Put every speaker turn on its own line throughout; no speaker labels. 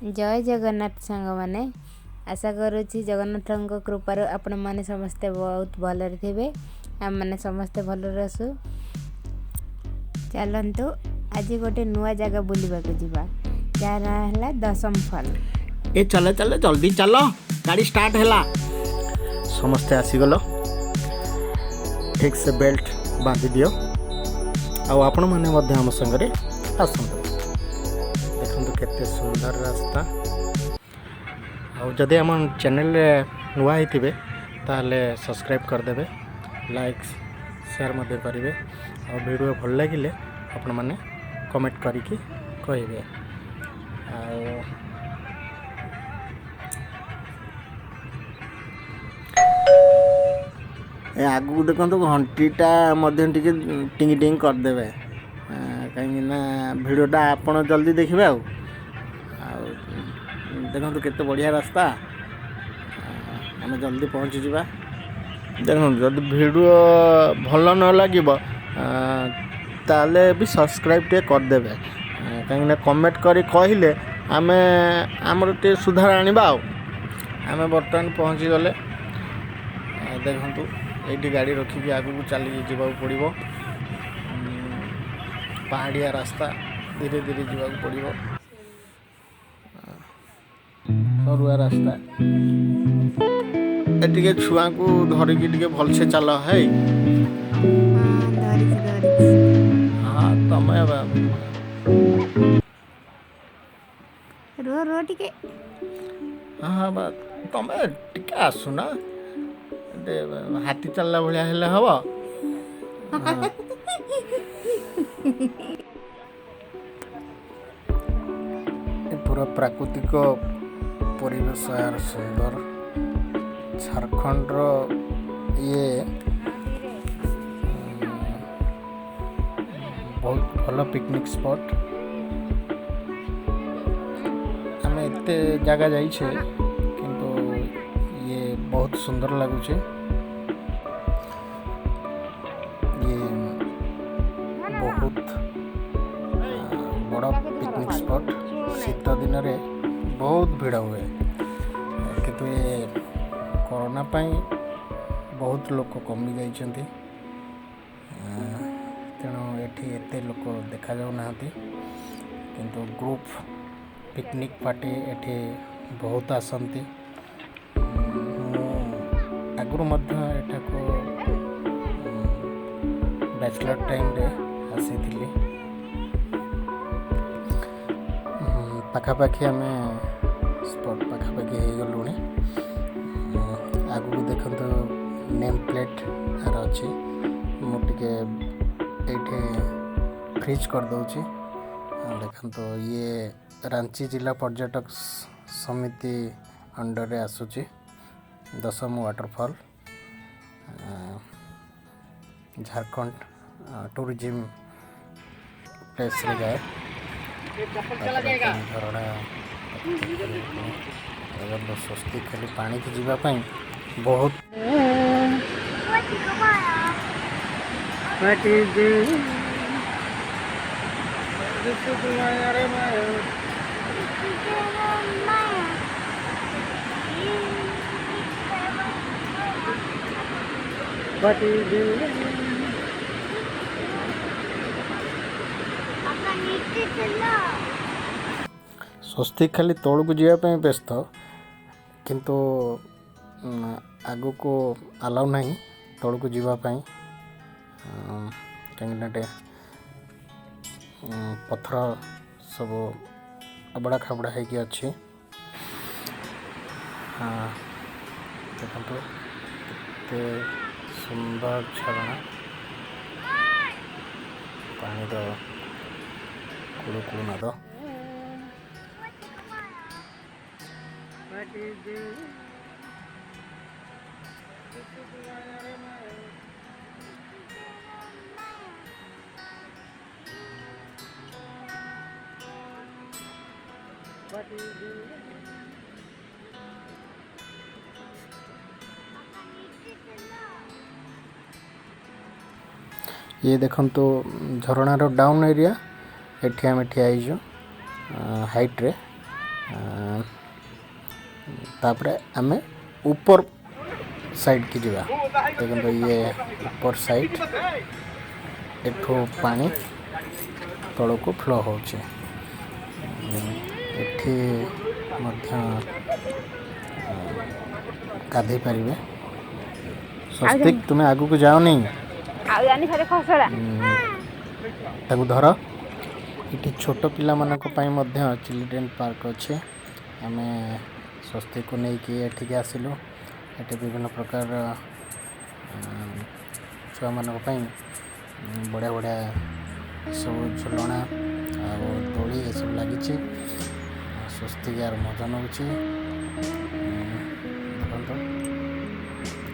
जय जगन्नाथ सांग मैंने आशा करुँची जगन्नाथ कृपार आपण मैंने समस्ते बहुत भलरे थे। आम मैंने समस्ते भलरे आसु। चलतु आज गोटे नुआ जगह बुलवाक जावा जार ना है दशम फल।
ए चल चल जल्दी चल गाड़ी स्टार्ट है समस्ते आसीगल ठीक से बेल्ट बांधि दियो आपण मैंने आम संगे आसतु देखो केते सुंदर रास्ता आदि आम चैनल नुआ होते ताले सब्सक्राइब करदे लाइक शेयर मध्य करेंगे और वीडियो भल लगे आपण मैंने कमेंट करके कहे आगू देखो घंटीटा टी टिंग टिंग करदे कहीं भिडटा आपण जल्दी देखिए देखो केते बढ़िया रास्ता आम जल्दी पहुँची जा देखो जब भिडियो भल न लगे ताले भी सब्सक्राइब टे करदे कहीं कमेंट करी कहले आम आमर टे सुधार आनिबा आम बर्तमान पहुँची गले देखु ये गाड़ी रखिकी आगू चली जावाक पड़ो पहाड़िया रास्ता धीरे धीरे जावाक पड़ो सरुआ रास्ता ए छुआ को धरिकी भलसे चल है हाँ तुम
रो रो टिके
हाँ तुम टिके आसुना हाथी चलला भाया हेले हम पूरा प्राकृतिक परिवेश यार सुंदर झारखंड ये बहुत भल पिकनिक स्पॉट आम एते जगह जाइछे किंतु ये बहुत सुंदर लगुचे ये बहुत बड़ा पिकनिक स्पॉट शीत दिन रे बहुत भीड़ हुए किंतु ये कोरोना पाई बहुत लोग कमी जाइछन्ति तेणु एठी एते लोक देखा जाऊ नाहंती किंतु ग्रुप पिकनिक पार्टी एठी बहुत आसंती आगुर मध्य एठाको बैचलर टाइम रे आसीथिली पाखापाखि आम स्पॉट पाखापाखि हो गलुणी आगू देखो नेम प्लेट यार अच्छी मुझे ये फ्रीज कर दूची देखो ये रांची जिला पर्यटक समिति अंडर रे आसूची दशम वाटरफॉल झारखंड टूरिज्म प्लेस रे जाए झरणा स्वस्ति खाली पानी की जीवाई बहुत स्वस्तिक खाली तौल को जावाई व्यस्त किंतु आगु को अलाउ नहीं तौल को जावाई कहीं पथर सब अबड़ा खाबड़ा है अच्छी हाँ देखो केते सुंदर झरना पानी कुड़ू कुड़ू नाद ये देखो तो झरणार डाउन एरिया एठी आम ठिया हाइट रे तापरे आमे ऊपर साइड की जीवा देखो ये ऊपर साइड एठो पानी तल को फ्लो होचे एठी मध्य गाधे पारिबे स्वस्तिक तुम्हें आगु को जाओ नहीं ताकू धर ये छोट पिला मानक पई मध्य चिल्ड्रेन पार्क अच्छे आमे स्वस्तिक को लेकिन एठिक आसिलु एठी विभिन्न प्रकार छुआ मानक पई बढ़िया बढ़िया सब झुलना और दोली ये सब लगी स्वस्तिक यार मजा नौ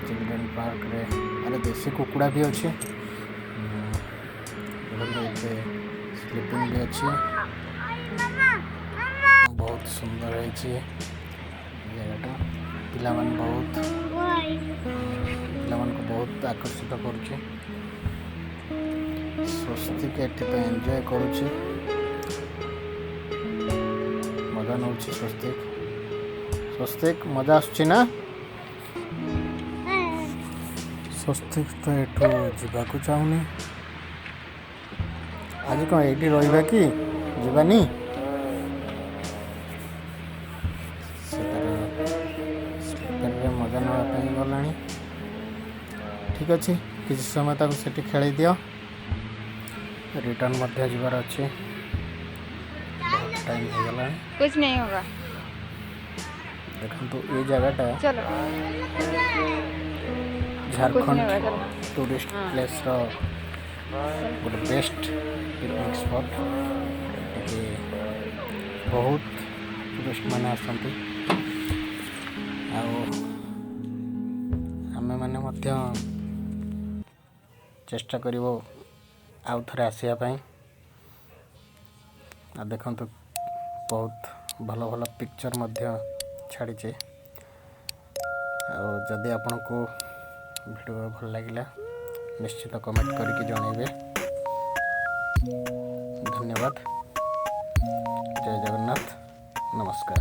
चिल्ड्रेन पार्क रे अरे देसी कुकुड़ा भी अच्छे स्लीपिंग भी अच्छे बहुत सुंदर है जगह पिला मन को बहुत आकर्षित करुचे स्वस्तिक एठी तो एंजॉय करुचे मजा नौ स्वस्तिक मजा आसुची ना स्वस्तिक तो एठू जावाकू चाहूनी आज कौन ये रहा कि जीवानी मजा नापी गला ठीक अच्छे किसी समय तक सेठी खेल दियो रिटर्न जबार अच्छे टाइम हो गला
कुछ नहीं होगा
देखो तो ये जगहटा
चलो
झारखंड टूरिस्ट प्लेस गोटे बेस्ट पिकनिक स्पॉट बहुत टूरिस्ट मैंने आसती आमे मैंने चेष्टा करिवो आउ थरे आसिया पई आ देखो तो बहुत भल भल पिक्चर छाड़ीचे जदि आपण को वीडियो भल लगिला निश्चित कमेंट करके जनइबे धन्यवाद जय जगन्नाथ नमस्कार।